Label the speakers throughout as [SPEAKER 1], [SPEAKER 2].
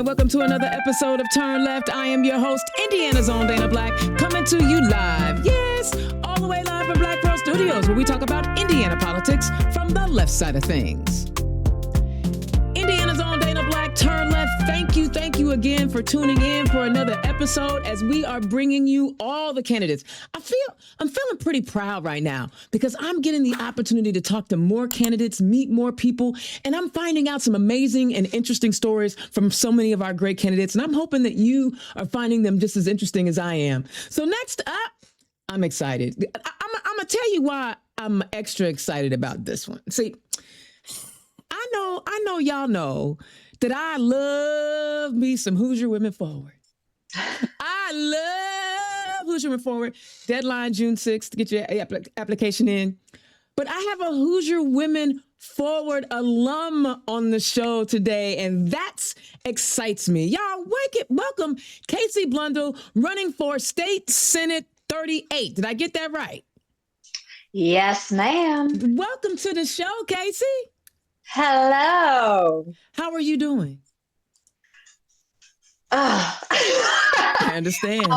[SPEAKER 1] welcome to another episode of Turn Left. I am your host, Indiana's own Dana Black, coming to you live. Yes, all the way live from Black Pearl Studios, where we talk about Indiana politics from the left side of things. Indiana's own Dana Black, Turn Left. Thank you again for tuning in for another episode as we are bringing you all the candidates. I'm feeling pretty proud right now because I'm getting the opportunity to talk to more candidates, meet more people, and I'm finding out some amazing and interesting stories from so many of our great candidates. And I'm hoping that you are finding them just as interesting as I am. So next up, I'm excited. I'm going to tell you why I'm extra excited about this one. See, I know y'all know that I love me some Hoosier Women Forward. I love Hoosier Women Forward. Deadline June 6th to get your application in. But I have a Hoosier Women Forward alum on the show today, and that excites me. Y'all, welcome Kacey Blundell, running for State Senate 38. Did I get that right?
[SPEAKER 2] Yes, ma'am.
[SPEAKER 1] Welcome to the show, Kacey.
[SPEAKER 2] Hello.
[SPEAKER 1] How are you doing? I understand.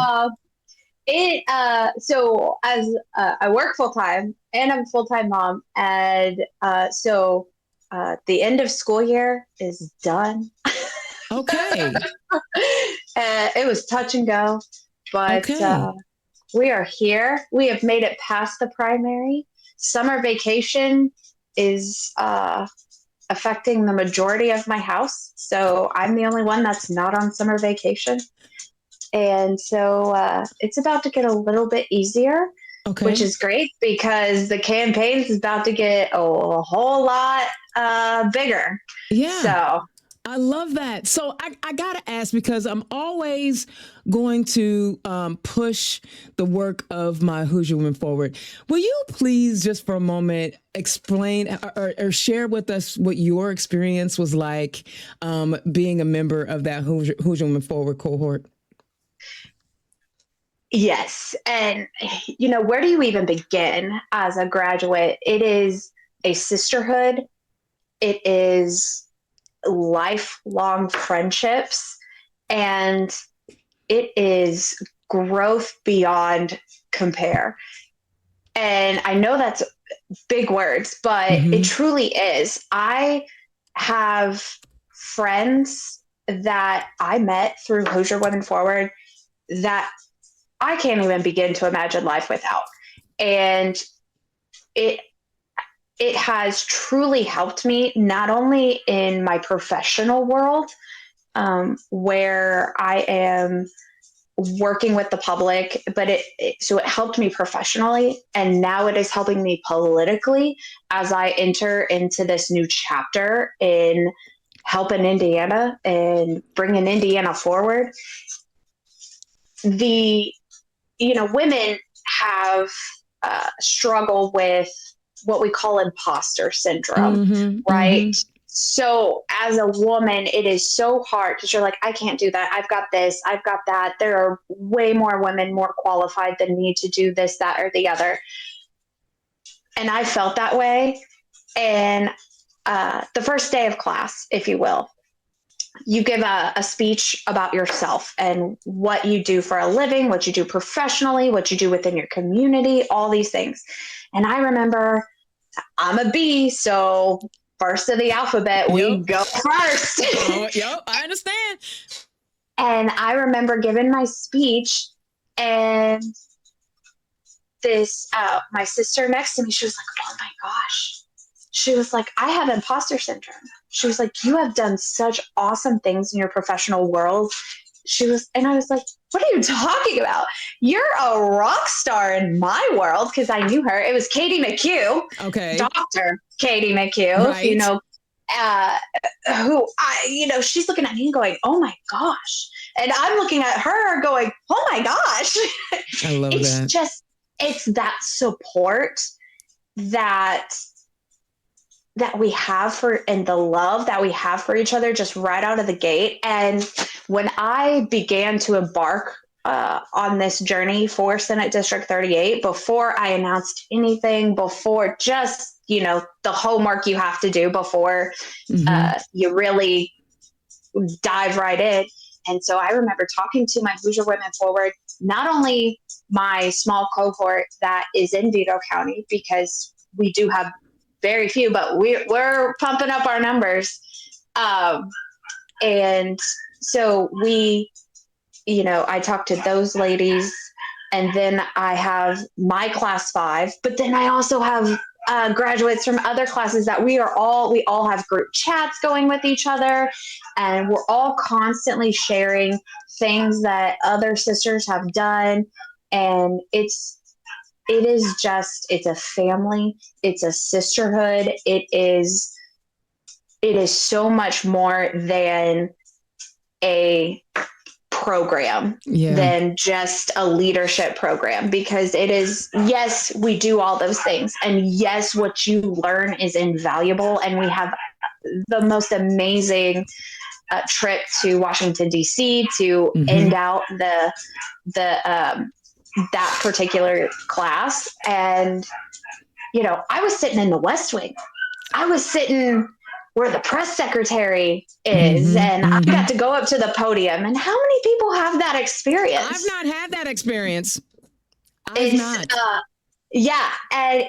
[SPEAKER 2] So as I work full time and I'm a full time mom, and so the end of school year is done.
[SPEAKER 1] Okay.
[SPEAKER 2] It was touch and go, but we are here. We have made it past the primary. Summer vacation is affecting the majority of my house. So I'm the only one that's not on summer vacation. And so it's about to get a little bit easier, which is great because the campaign is about to get a whole lot bigger.
[SPEAKER 1] Yeah.
[SPEAKER 2] So
[SPEAKER 1] I love that. So I got to ask, because I'm always going to push the work of my Hoosier Women Forward. Will you please, just for a moment, explain or share with us what your experience was like being a member of that Hoosier Women Forward cohort?
[SPEAKER 2] Yes. And, where do you even begin as a graduate? It is a sisterhood. It is lifelong friendships, and it is growth beyond compare. And I know that's big words, but it truly is. I have friends that I met through Hoosier Women Forward that I can't even begin to imagine life without. And it has truly helped me, not only in my professional world, where I am working with the public, but it helped me professionally. And now it is helping me politically as I enter into this new chapter in helping Indiana and bringing Indiana forward. Women have struggled with what we call imposter syndrome, right? So as a woman, it is so hard because you're like, I can't do that. I've got this, I've got that. There are way more women more qualified than me to do this, that, or the other. And I felt that way. And the first day of class, if you will, you give a speech about yourself and what you do for a living, what you do professionally, what you do within your community, all these things. And I remember I'm a B, so first of the alphabet, we go first.
[SPEAKER 1] I understand.
[SPEAKER 2] And I remember giving my speech, and this my sister next to me, she was like, oh my gosh. She was like, I have imposter syndrome. She was like, you have done such awesome things in your professional world. And I was like, what are you talking about? You're a rock star in my world, because I knew her. It was Katie McHugh.
[SPEAKER 1] Okay.
[SPEAKER 2] Dr. Katie McHugh, right. She's looking at me and going, oh my gosh. And I'm looking at her going, oh my gosh.
[SPEAKER 1] I love that.
[SPEAKER 2] It's that support that we have and the love that we have for each other just right out of the gate. And when I began to embark on this journey for Senate District 38, before I announced anything, before just, the homework you have to do before you really dive right in. And so I remember talking to my Hoosier Women Forward, not only my small cohort that is in Vito County, because we do have very few, but we're pumping up our numbers. And so I talked to those ladies, and then I have my class 5, but then I also have graduates from other classes that we all have group chats going with each other, and we're all constantly sharing things that other sisters have done. And it's a family. It's a sisterhood. It is so much more than a program, than just a leadership program, because it is, yes, we do all those things. And yes, what you learn is invaluable. And we have the most amazing trip to Washington, D.C. to end out that particular class. And, I was sitting in the West Wing. I was sitting where the press secretary is, and I got to go up to the podium. And how many people have that experience?
[SPEAKER 1] I've not had that experience.
[SPEAKER 2] Yeah. And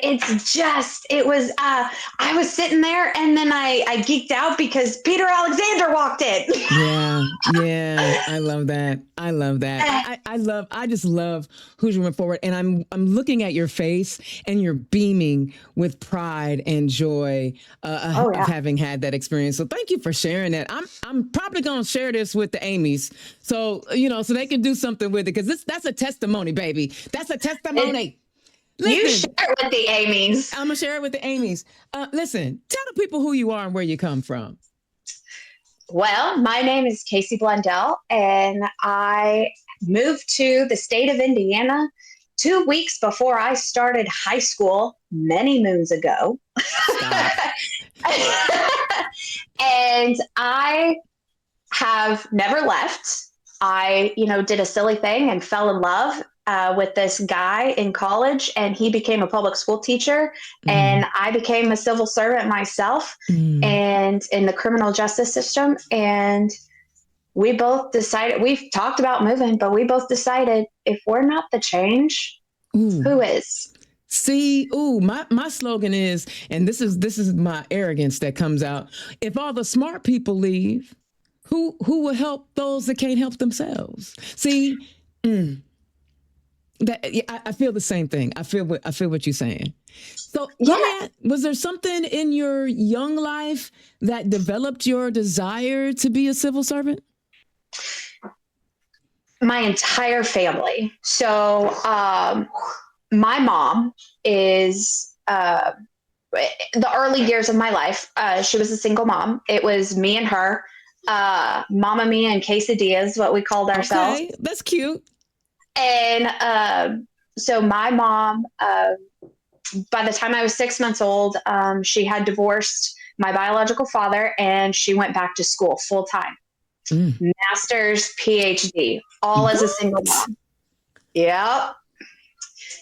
[SPEAKER 2] I was sitting there, and then I geeked out because Peter Alexander walked in.
[SPEAKER 1] Yeah. I love that. I just love Hoosier Women Forward. And I'm looking at your face, and you're beaming with pride and joy of having had that experience. So thank you for sharing that. I'm probably going to share this with the Amy's. So, so they can do something with it, because that's a testimony, baby. That's a testimony.
[SPEAKER 2] Listen, you share it with the Amy's.
[SPEAKER 1] I'm going to share it with the Amy's. Listen, tell the people who you are and where you come from.
[SPEAKER 2] Well, my name is Kacey Blundell, and I moved to the state of Indiana 2 weeks before I started high school many moons ago. And I have never left. I, did a silly thing and fell in love with this guy in college, and he became a public school teacher, and I became a civil servant myself, and in the criminal justice system. And we both decided, we've talked about moving, but we both decided, if we're not the change, who is?
[SPEAKER 1] See, my slogan is, and this is my arrogance that comes out: if all the smart people leave, who will help those that can't help themselves? See, I feel the same thing. I feel what you're saying. So, was there something in your young life that developed your desire to be a civil servant?
[SPEAKER 2] My entire family. So, my mom is the early years of my life. She was a single mom. It was me and her, Mama Mia and Quesadillas, what we called ourselves.
[SPEAKER 1] Okay, that's cute.
[SPEAKER 2] And so my mom, by the time I was 6 months old, she had divorced my biological father, and she went back to school full time. Master's, PhD, all as a single mom. Yep.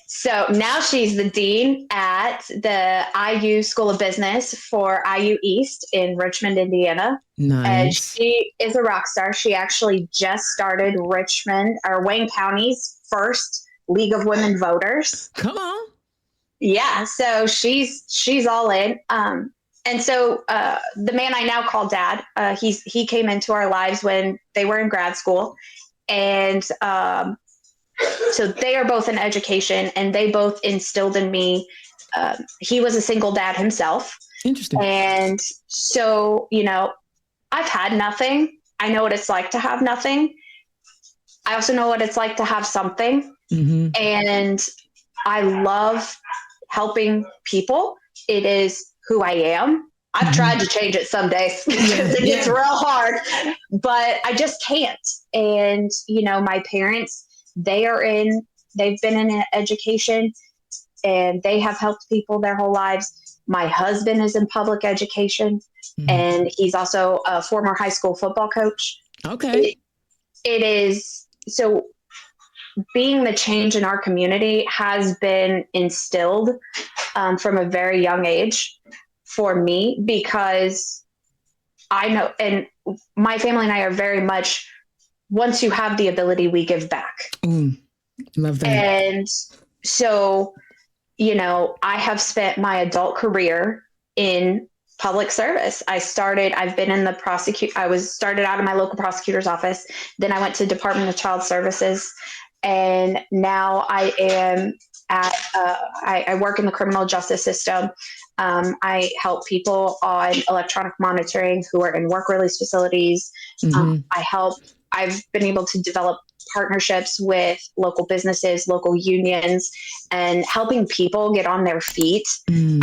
[SPEAKER 2] So now she's the dean at the IU School of Business for IU East in Richmond, Indiana.
[SPEAKER 1] Nice.
[SPEAKER 2] And she is a rock star. She actually just started Wayne County's first League of Women Voters.
[SPEAKER 1] Come on.
[SPEAKER 2] Yeah. So she's all in. And so the man I now call Dad, he came into our lives when they were in grad school. And so they are both in education, and they both instilled in me. He was a single dad himself.
[SPEAKER 1] Interesting.
[SPEAKER 2] And so, I've had nothing. I know what it's like to have nothing. I also know what it's like to have something. And I love helping people. It is who I am. I've tried to change it some days because it gets real hard, but I just can't. And, my parents, they've been in education, and they have helped people their whole lives. My husband is in public education, and he's also a former high school football coach.
[SPEAKER 1] Okay.
[SPEAKER 2] It is, so being the change in our community has been instilled from a very young age for me, because I know, and my family and I are very much, once you have the ability, we give back.
[SPEAKER 1] Love that.
[SPEAKER 2] And so, I have spent my adult career in public service. I've been in I was started out in my local prosecutor's office. Then I went to Department of Child Services. And now I am I work in the criminal justice system. I help people on electronic monitoring who are in work release facilities. I've been able to develop partnerships with local businesses, local unions, and helping people get on their feet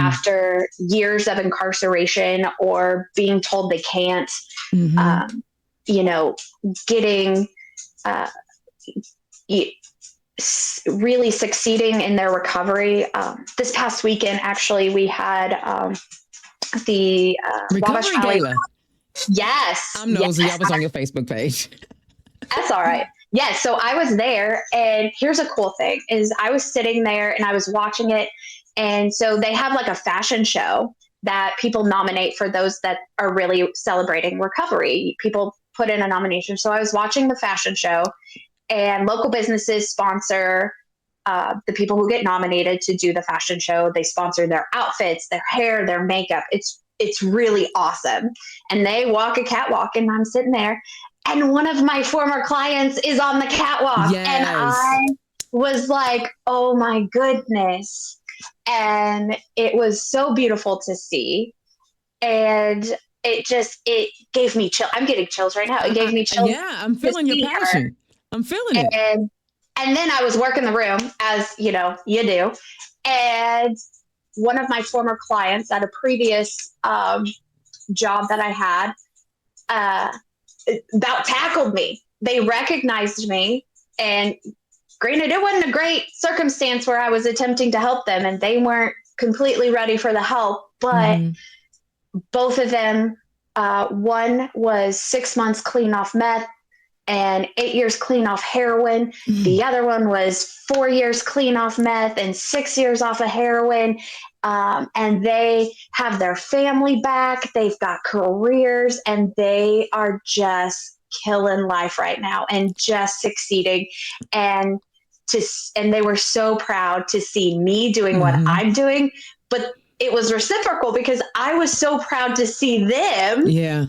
[SPEAKER 2] after years of incarceration or being told they can't, getting really succeeding in their recovery. This past weekend, actually, we had the
[SPEAKER 1] Recovery Gala.
[SPEAKER 2] Yes.
[SPEAKER 1] I'm nosy.
[SPEAKER 2] Yes.
[SPEAKER 1] I was on your Facebook page.
[SPEAKER 2] That's all right. Yes. So I was there, and here's a cool thing is I was sitting there and I was watching it. And so they have like a fashion show that people nominate for those that are really celebrating recovery. People put in a nomination. So I was watching the fashion show, and local businesses sponsor the people who get nominated to do the fashion show. They sponsor their outfits, their hair, their makeup. It's really awesome. And they walk a catwalk, and I'm sitting there, and one of my former clients is on the catwalk.
[SPEAKER 1] Yes.
[SPEAKER 2] And I was like, oh my goodness. And it was so beautiful to see. And it gave me chill. I'm getting chills right now. It gave me chills.
[SPEAKER 1] Yeah, I'm feeling your passion. I'm feeling it.
[SPEAKER 2] And then I was working the room, as you do. And one of my former clients at a previous job that I had about tackled me. They recognized me, and granted, it wasn't a great circumstance where I was attempting to help them, and they weren't completely ready for the help. But both of them, one was 6 months clean off meth and 8 years clean off heroin. The other one was 4 years clean off meth and 6 years off of heroin. And they have their family back. They've got careers, and they are just killing life right now and just succeeding. And they were so proud to see me doing what I'm doing, but it was reciprocal because I was so proud to see them.
[SPEAKER 1] Yeah.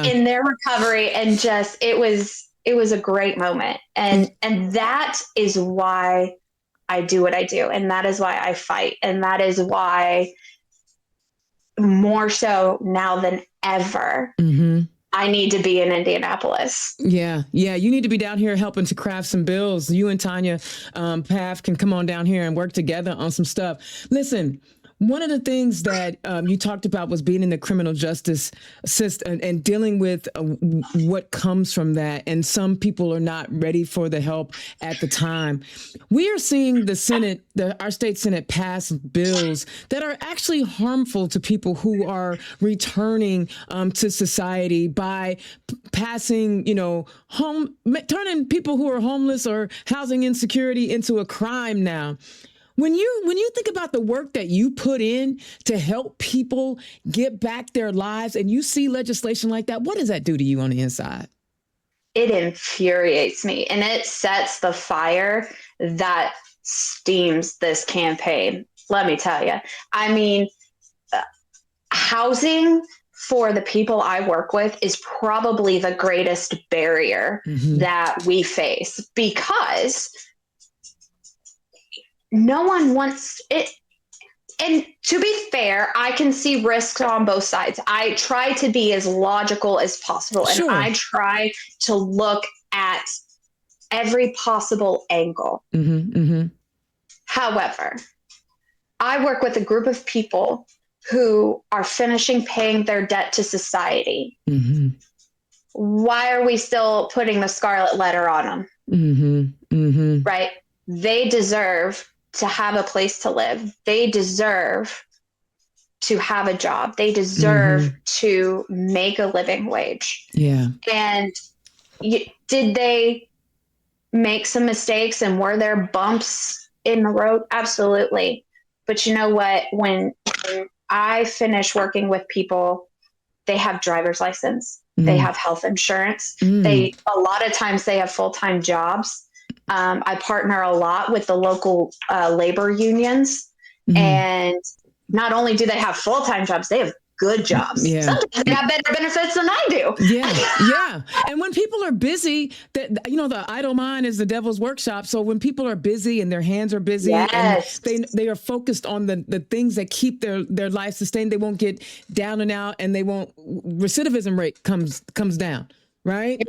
[SPEAKER 2] In their recovery, and just it was a great moment. And that is why I do what I do, and that is why I fight, and that is why more so now than ever I need to be in Indianapolis.
[SPEAKER 1] Yeah. You need to be down here helping to craft some bills. You and Tanya Paff can come on down here and work together on some stuff. Listen, one of the things that you talked about was being in the criminal justice system and dealing with what comes from that. And some people are not ready for the help at the time. We are seeing the Senate, our state Senate, pass bills that are actually harmful to people who are returning to society by passing, turning people who are homeless or housing insecurity into a crime now. When you think about the work that you put in to help people get back their lives, and you see legislation like that, what does that do to you on the inside?
[SPEAKER 2] It infuriates me, and it sets the fire that steams this campaign. Let me tell you. I mean, housing for the people I work with is probably the greatest barrier that we face, because no one wants it. And to be fair, I can see risks on both sides. I try to be as logical as possible.
[SPEAKER 1] Sure.
[SPEAKER 2] And I try to look at every possible angle. However, I work with a group of people who are finishing paying their debt to society. Why are we still putting the scarlet letter on them? Right? They deserve to have a place to live. They deserve to have a job. They deserve to make a living wage. Yeah. And did they make some mistakes, and were there bumps in the road? Absolutely. But you know what? When I finish working with people they have driver's license, they have health insurance, a lot of times they have full-time jobs. I partner a lot with the local labor unions, and not only do they have full-time jobs, they have good jobs.
[SPEAKER 1] Yeah.
[SPEAKER 2] Sometimes they have better benefits than I do.
[SPEAKER 1] Yeah. And when people are busy, that the idle mind is the devil's workshop. So when people are busy and their hands are busy, and they are focused on the things that keep their life sustained, they won't get down and out, and recidivism rate comes down. Right.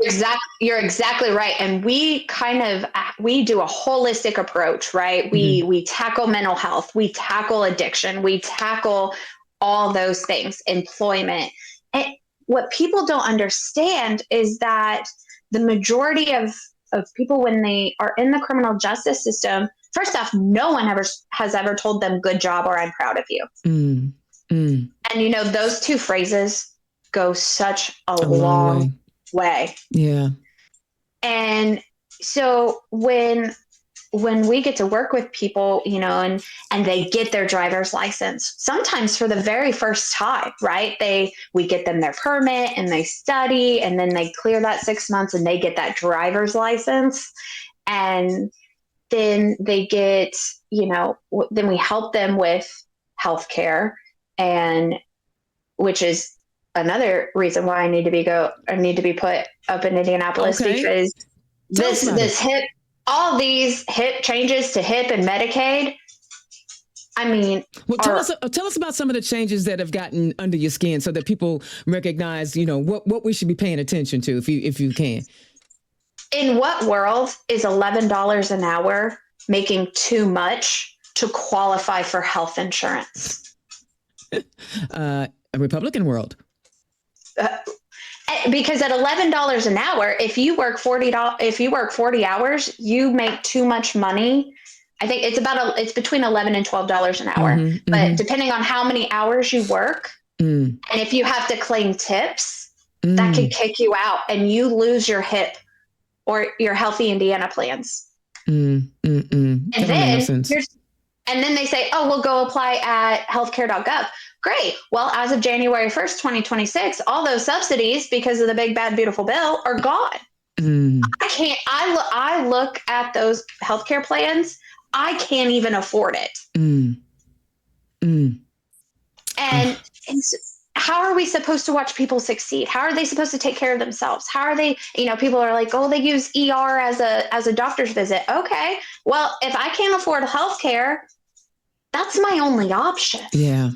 [SPEAKER 2] You're exactly right. And we do a holistic approach, right? We tackle mental health, we tackle addiction, we tackle all those things, employment. And what people don't understand is that the majority of people, when they are in the criminal justice system, first off, no one has ever told them good job or I'm proud of you. And those two phrases go such a long way. Yeah. And so when we get to work with people, and they get their driver's license, sometimes for the very first time, right? We get them their permit and they study, and then they clear that 6 months and they get that driver's license. And then they get, then we help them with healthcare, and which is another reason why I need to be put up in Indianapolis, because all these hip changes to HIP and Medicaid. I mean,
[SPEAKER 1] tell us about some of the changes that have gotten under your skin, so that people recognize, what we should be paying attention to, if you can.
[SPEAKER 2] In what world is $11 an hour making too much to qualify for health insurance?
[SPEAKER 1] A Republican world.
[SPEAKER 2] Because at $11 an hour, if you work 40 hours, you make too much money. I think it's between $11 and $12 an hour, but depending on how many hours you work, and if you have to claim tips, that could kick you out, and you lose your HIP or your Healthy Indiana plans. And then they say, oh, we'll go apply at healthcare.gov. Great. Well, as of January 1st, 2026, all those subsidies, because of the big, bad, beautiful bill, are gone. I look at those healthcare plans. I can't even afford it. And how are we supposed to watch people succeed? How are they supposed to take care of themselves? How are they, people are like, oh, they use ER as a doctor's visit. Okay. Well, if I can't afford healthcare, that's my only option.
[SPEAKER 1] Yeah.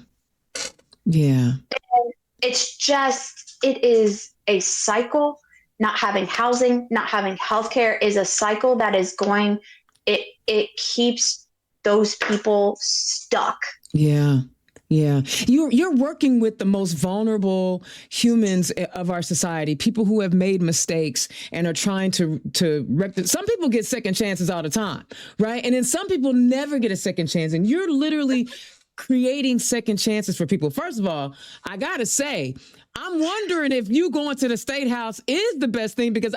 [SPEAKER 1] Yeah.
[SPEAKER 2] And it is a cycle. Not having housing, not having healthcare is a cycle that is it keeps those people stuck. Yeah.
[SPEAKER 1] Yeah. You're working with the most vulnerable humans of our society, people who have made mistakes and are trying to rectify. Some people get second chances all the time, right? And then some people never get a second chance. And you're literally creating second chances for people. First of all, I got to say, I'm wondering if you going to the State House is the best thing, because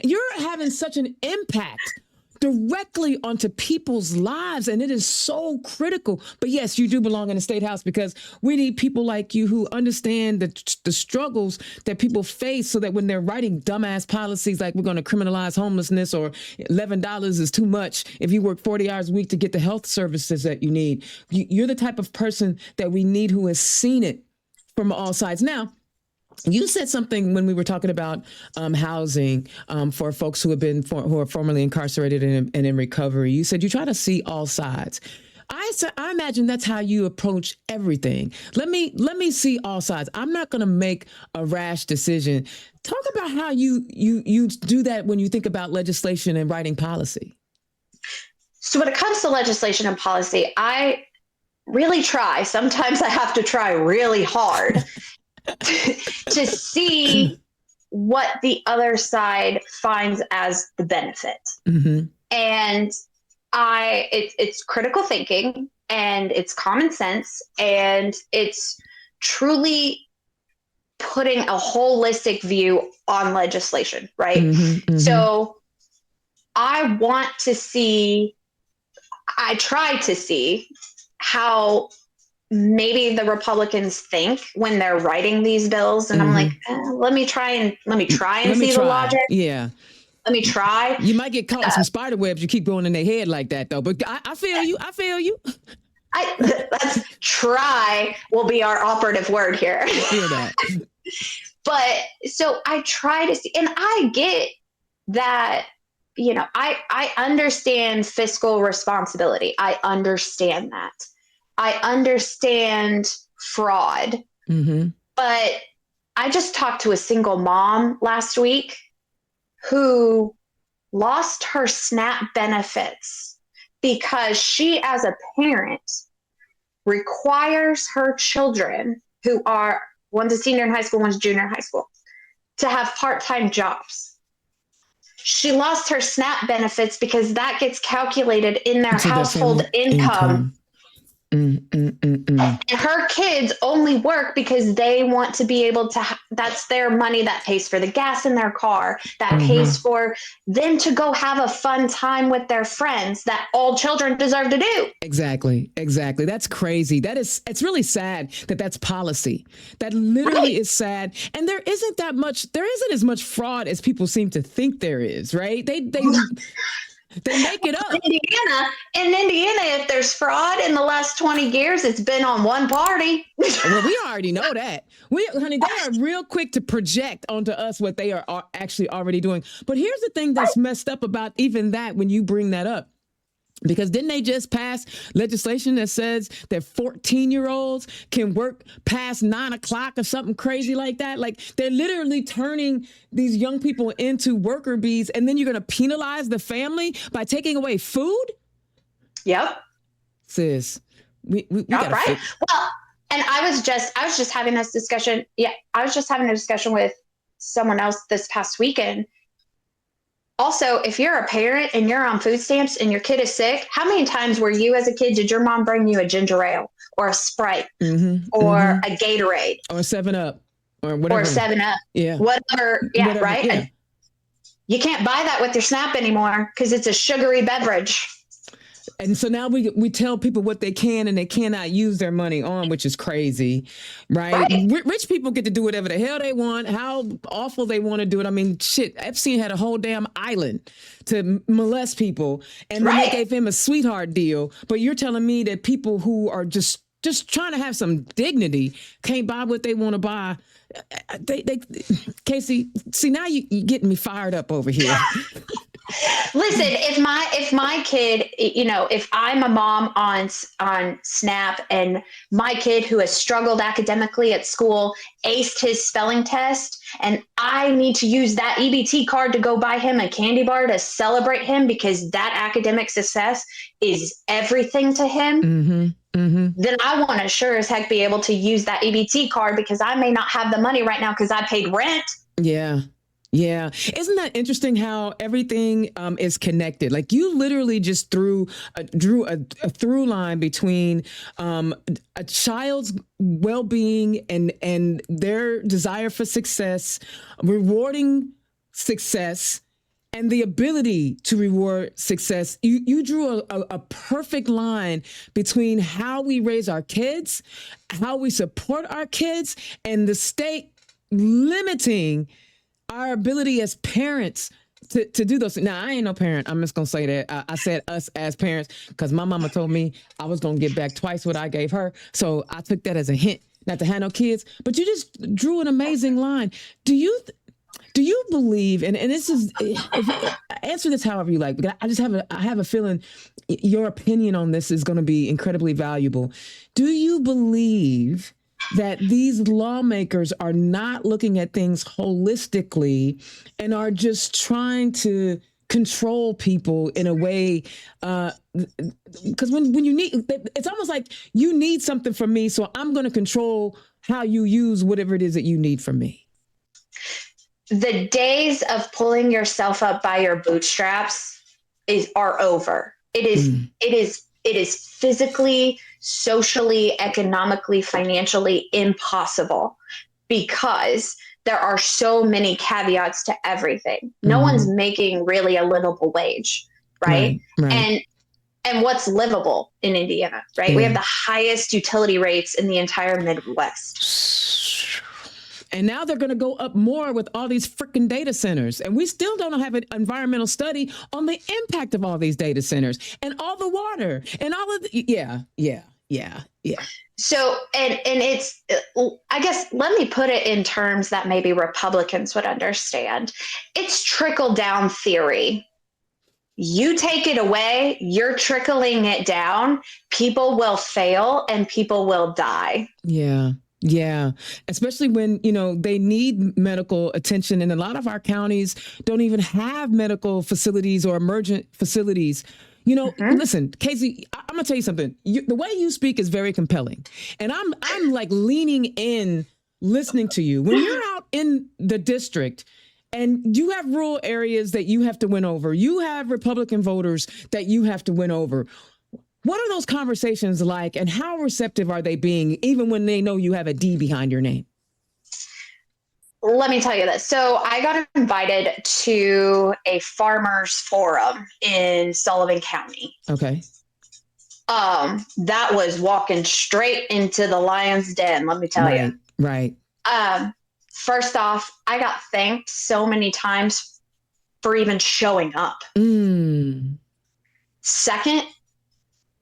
[SPEAKER 1] you're having such an impact directly onto people's lives, and it is so critical. But yes, you do belong in the State House, because we need people like you who understand the struggles that people face, so that when they're writing dumbass policies like we're going to criminalize homelessness, or $11 is too much if you work 40 hours a week to get the health services that you need, you're the type of person that we need, who has seen it from all sides. Now, you said something when we were talking about housing for folks who are formerly incarcerated and in recovery. You said you try to see all sides. I imagine that's how you approach everything. Let me see all sides. I'm not going to make a rash decision. Talk about how you do that when you think about legislation and writing policy.
[SPEAKER 2] So when it comes to legislation and policy, I really try. Sometimes I have to try really hard to see what the other side finds as the benefit. And it's critical thinking, and it's common sense, and it's truly putting a holistic view on legislation, right? So I try to see how maybe the Republicans think when they're writing these bills. And I'm like, let me try and see the logic.
[SPEAKER 1] Yeah.
[SPEAKER 2] Let me try.
[SPEAKER 1] You might get caught in some spider webs. You keep going in their head like that, though. But I feel you.
[SPEAKER 2] Let's try will be our operative word here.
[SPEAKER 1] I feel that.
[SPEAKER 2] But so I try to see, and I get that, I understand fiscal responsibility. I understand that. I understand fraud. But I just talked to a single mom last week who lost her SNAP benefits because she, as a parent, requires her children, who are, one's a senior in high school, one's junior in high school, to have part-time jobs. She lost her SNAP benefits because that gets calculated in their household income. And her kids only work because they want to be able to, that's their money that pays for the gas in their car, that pays for them to go have a fun time with their friends that all children deserve to do.
[SPEAKER 1] Exactly. That's crazy. It's really sad that that's policy. That literally is sad. And there isn't as much fraud as people seem to think there is, right? They make it up.
[SPEAKER 2] In Indiana, if there's fraud in the last 20 years, it's been on one party.
[SPEAKER 1] Well, we already know that. Honey, they are real quick to project onto us what they are actually already doing. But here's the thing that's messed up about even that when you bring that up. Because didn't they just pass legislation that says that 14-year-olds can work past 9 o'clock or something crazy like that? Like, they're literally turning these young people into worker bees, and then you're going to penalize the family by taking away food?
[SPEAKER 2] Yep.
[SPEAKER 1] Sis, we
[SPEAKER 2] got right. Well, and I was just having this discussion. Yeah, I was just having a discussion with someone else this past weekend. Also, if you're a parent and you're on food stamps and your kid is sick, how many times were you as a kid, did your mom bring you a ginger ale or a Sprite or a Gatorade?
[SPEAKER 1] Or a 7-Up or whatever.
[SPEAKER 2] Or a 7-Up.
[SPEAKER 1] Yeah.
[SPEAKER 2] Whatever. Yeah,
[SPEAKER 1] whatever,
[SPEAKER 2] right?
[SPEAKER 1] Yeah.
[SPEAKER 2] You can't buy that with your SNAP anymore because it's a sugary beverage.
[SPEAKER 1] And so now we tell people what they can and they cannot use their money on, which is crazy, right? Rich people get to do whatever the hell they want, how awful they want to do it. I mean, shit, Epstein had a whole damn island to molest people, and then they gave him a sweetheart deal. But you're telling me that people who are just trying to have some dignity can't buy what they want to buy. Kacey, see, now you getting me fired up over here.
[SPEAKER 2] Listen, if my kid, if I'm a mom on SNAP and my kid who has struggled academically at school aced his spelling test, and I need to use that EBT card to go buy him a candy bar to celebrate him because that academic success is everything to him, then I want to sure as heck be able to use that EBT card because I may not have the money right now because I paid rent. Yeah.
[SPEAKER 1] Yeah. Isn't that interesting how everything is connected? Like, you literally just drew a through line between a child's well-being and their desire for success, rewarding success, and the ability to reward success. You drew a perfect line between how we raise our kids, how we support our kids, and the state limiting our ability as parents to do those things. Now, I ain't no parent. I'm just going to say that. I said us as parents because my mama told me I was going to get back twice what I gave her. So I took that as a hint not to have no kids. But you just drew an amazing line. Do you believe, and this is, answer this however you like, because I have a feeling your opinion on this is going to be incredibly valuable. Do you believe that these lawmakers are not looking at things holistically and are just trying to control people in a way? Because when you need, it's almost like you need something from me, so I'm going to control how you use whatever it is that you need from me.
[SPEAKER 2] The days of pulling yourself up by your bootstraps are over. It is physically, socially, economically, financially impossible because there are so many caveats to everything. No one's making really a livable wage, right?
[SPEAKER 1] Right.
[SPEAKER 2] and what's livable in Indiana, right? We have the highest utility rates in the entire Midwest.
[SPEAKER 1] And now they're going to go up more with all these freaking data centers. And we still don't have an environmental study on the impact of all these data centers and all the water and all of the, yeah.
[SPEAKER 2] So, and it's, I guess, let me put it in terms that maybe Republicans would understand. It's trickle down theory. You take it away, you're trickling it down, people will fail and people will die.
[SPEAKER 1] Yeah. Especially when, they need medical attention. And a lot of our counties don't even have medical facilities or emergent facilities. Listen, Kacey, I'm going to tell you something. The way you speak is very compelling. And I'm like leaning in, listening to you. When you're out in the district and you have rural areas that you have to win over, you have Republican voters that you have to win over. What are those conversations like, and how receptive are they being, even when they know you have a D behind your name?
[SPEAKER 2] Let me tell you this. So I got invited to a farmers forum in Sullivan County.
[SPEAKER 1] Okay.
[SPEAKER 2] That was walking straight into the lion's den, let me tell you.
[SPEAKER 1] Right.
[SPEAKER 2] First off, I got thanked so many times for even showing up. Second,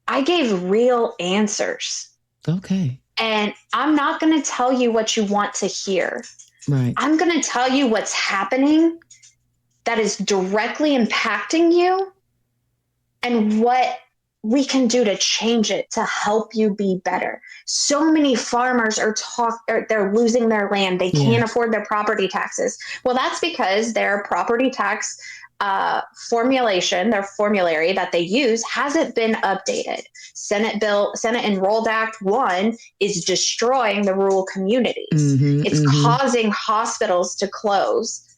[SPEAKER 2] I gave real answers.
[SPEAKER 1] Okay.
[SPEAKER 2] And I'm not going to tell you what you want to hear.
[SPEAKER 1] Right.
[SPEAKER 2] I'm going to tell you what's happening that is directly impacting you and what we can do to change it to help you be better. So many farmers they're losing their land. They can't afford their property taxes. Well, that's because their property tax their formulary that they use hasn't been updated. Senate Enrolled Act 1 is destroying the rural communities. It's causing hospitals to close.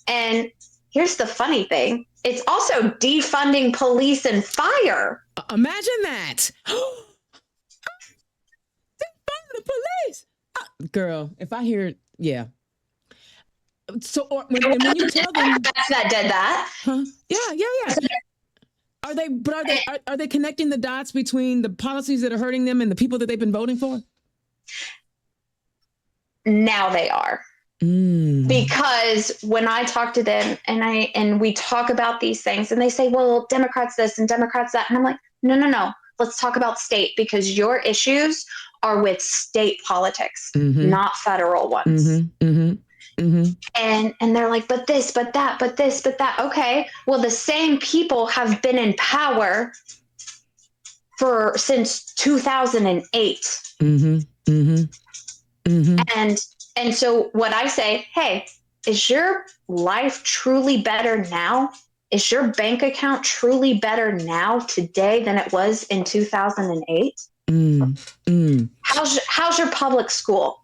[SPEAKER 2] And here's the funny thing. It's also defunding police and fire.
[SPEAKER 1] Imagine that. Defund the police. Girl, if I hear, So when you tell them
[SPEAKER 2] that did that.
[SPEAKER 1] Huh? Yeah. Are they connecting the dots between the policies that are hurting them and the people that they've been voting for?
[SPEAKER 2] Now they are. Because when I talk to them and we talk about these things and they say, well, Democrats this and Democrats that. And I'm like, no. Let's talk about state, because your issues are with state politics, not federal ones. And they're like, but this, but that, but this, but that. Okay. Well, the same people have been in power since 2008. And so what I say, hey, is your life truly better now? Is your bank account truly better now today than it was in 2008? How's your public school?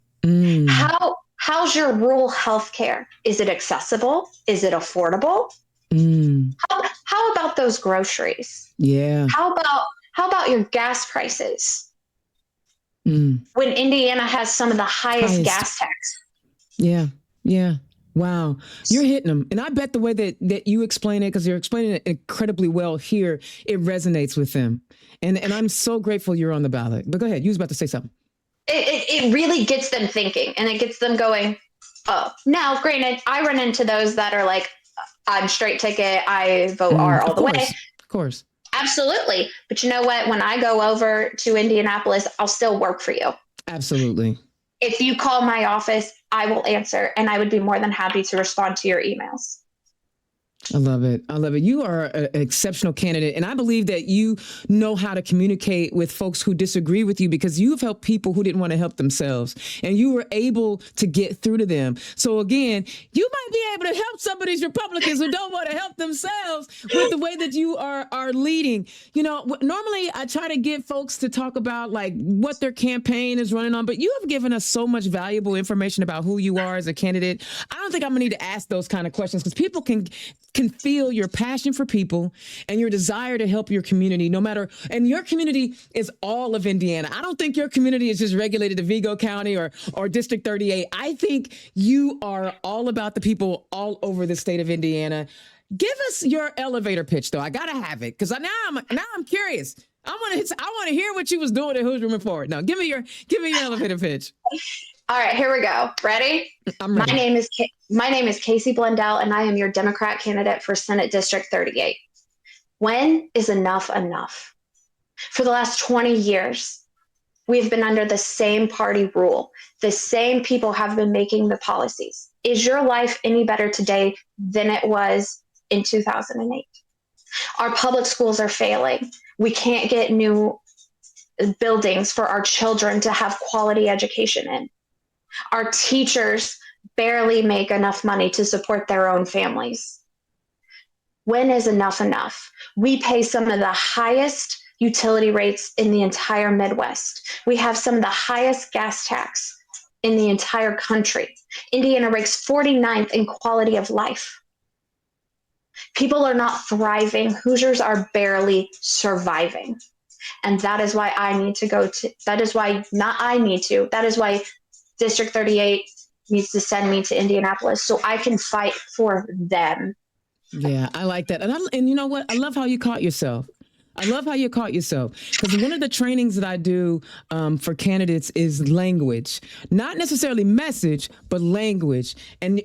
[SPEAKER 2] How's your rural health care? Is it accessible? Is it affordable? How about those groceries?
[SPEAKER 1] Yeah.
[SPEAKER 2] How about your gas prices? When Indiana has some of the highest gas tax.
[SPEAKER 1] Yeah. Wow. You're hitting them. And I bet the way that you explain it, because you're explaining it incredibly well here, it resonates with them. And I'm so grateful you're on the ballot. But go ahead. You was about to say something.
[SPEAKER 2] It really gets them thinking, and it gets them going, oh. Now, granted, I run into those that are like, I'm straight ticket, I vote R all the way.
[SPEAKER 1] Of course.
[SPEAKER 2] Absolutely. But you know what? When I go over to Indianapolis, I'll still work for you.
[SPEAKER 1] Absolutely.
[SPEAKER 2] If you call my office, I will answer, and I would be more than happy to respond to your emails.
[SPEAKER 1] I love it. You are an exceptional candidate. And I believe that you know how to communicate with folks who disagree with you, because you've helped people who didn't want to help themselves, and you were able to get through to them. So again, you might be able to help some of these Republicans who don't want to help themselves with the way that you are leading. Normally I try to get folks to talk about like what their campaign is running on, but you have given us so much valuable information about who you are as a candidate. I don't think I'm gonna need to ask those kind of questions, because people can feel your passion for people and your desire to help your community, and your community is all of Indiana. I don't think your community is just regulated to Vigo County or District 38. I think you are all about the people all over the state of Indiana. Give us your elevator pitch, though. I gotta have it because now I'm curious. I want to hear what you was doing at Hoosier Women Forward. Now, give me your elevator pitch.
[SPEAKER 2] All right, here we go. Ready?
[SPEAKER 1] I'm ready.
[SPEAKER 2] My name is Kacey Blundell, and I am your Democrat candidate for Senate District 38. When is enough enough? For the last 20 years, we've been under the same party rule. The same people have been making the policies. Is your life any better today than it was in 2008? Our public schools are failing. We can't get new buildings for our children to have quality education in. Our teachers barely make enough money to support their own families. When is enough enough? We pay some of the highest utility rates in the entire Midwest. We have some of the highest gas tax in the entire country. Indiana ranks 49th in quality of life. People are not thriving. Hoosiers are barely surviving. And that is why that is why District 38 needs to send me to Indianapolis so I can fight for them.
[SPEAKER 1] Yeah, I like that. And you know what? I love how you caught yourself. Because one of the trainings that I do for candidates is language, not necessarily message, but language. And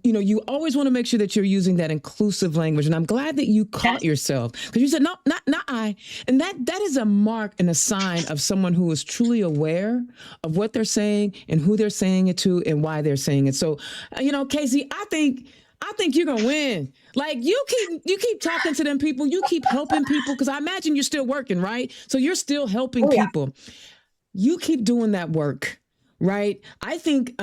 [SPEAKER 1] you always want to make sure that you're using that inclusive language. And I'm glad that you caught yourself because you said, no, not I. And that is a mark and a sign of someone who is truly aware of what they're saying and who they're saying it to and why they're saying it. So, Kacey, I think you're gonna win. Like you keep talking to them people, you keep helping people because I imagine you're still working, right? So you're still helping people. You keep doing that work, right? I think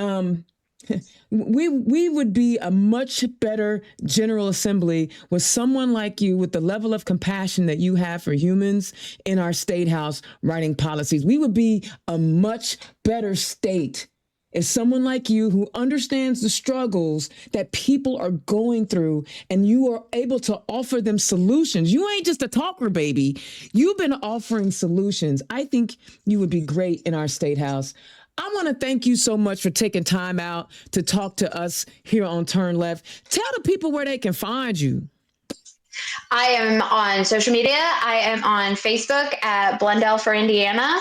[SPEAKER 1] we would be a much better General Assembly with someone like you with the level of compassion that you have for humans in our state house writing policies. We would be a much better state. Is someone like you who understands the struggles that people are going through and you are able to offer them solutions. You ain't just a talker, baby. You've been offering solutions. I think you would be great in our state house. I want to thank you so much for taking time out to talk to us here on Turn Left. Tell the people where they can find you.
[SPEAKER 2] I am on social media. I am on Facebook at Blundell for Indiana.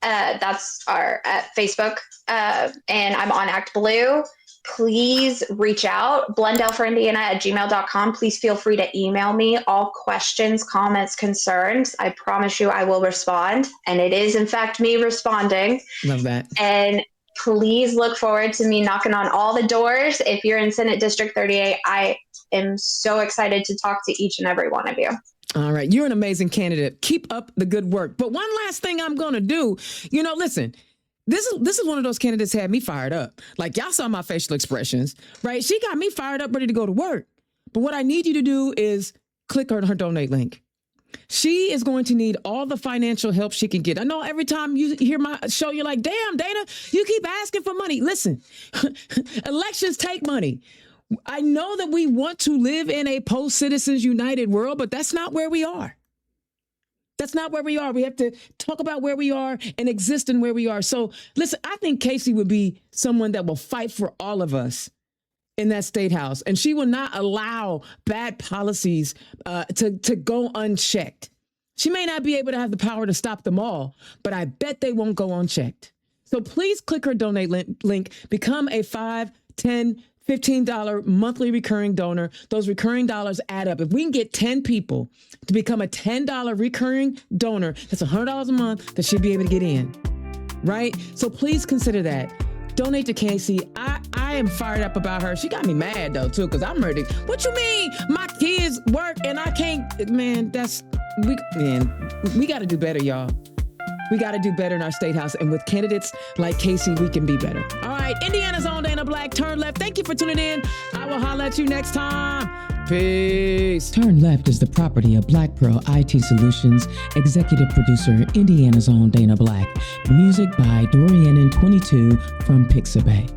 [SPEAKER 2] That's our Facebook. And I'm on Act Blue. Please reach out, blundellforindiana@gmail.com. Please feel free to email me all questions, comments, concerns. I promise you I will respond. And it is, in fact, me responding.
[SPEAKER 1] Love that.
[SPEAKER 2] And please look forward to me knocking on all the doors. If you're in Senate District 38, I am so excited to talk to each and every one of you.
[SPEAKER 1] All right. You're an amazing candidate. Keep up the good work. But one last thing I'm going to do, listen. This is one of those candidates had me fired up. Like y'all saw my facial expressions, right? She got me fired up, ready to go to work. But what I need you to do is click her donate link. She is going to need all the financial help she can get. I know every time you hear my show, you're like, damn, Dana, you keep asking for money. Listen, elections take money. I know that we want to live in a post-Citizens United world, but that's not where we are. That's not where we are. We have to talk about where we are and exist in where we are. So listen, I think Kacey would be someone that will fight for all of us in that state house. And she will not allow bad policies to go unchecked. She may not be able to have the power to stop them all, but I bet they won't go unchecked. So please click her donate link, become a $5, $10, $15 monthly recurring donor. Those recurring dollars add up. If we can get 10 people to become a $10 recurring donor, that's $100 a month that she'll be able to get in, right? So please consider that. Donate to Kacey. I am fired up about her. She got me mad though too, because I'm ready. What you mean? My kids work and I can't, man, we got to do better, y'all. We got to do better in our state house. And with candidates like Kacey, we can be better. All right. Indiana's own Dana Black, Turn Left. Thank you for tuning in. I will holler at you next time. Peace. Turn Left is the property of Black Pearl IT Solutions, executive producer, Indiana's own Dana Black. Music by Dorian and 22 from Pixabay.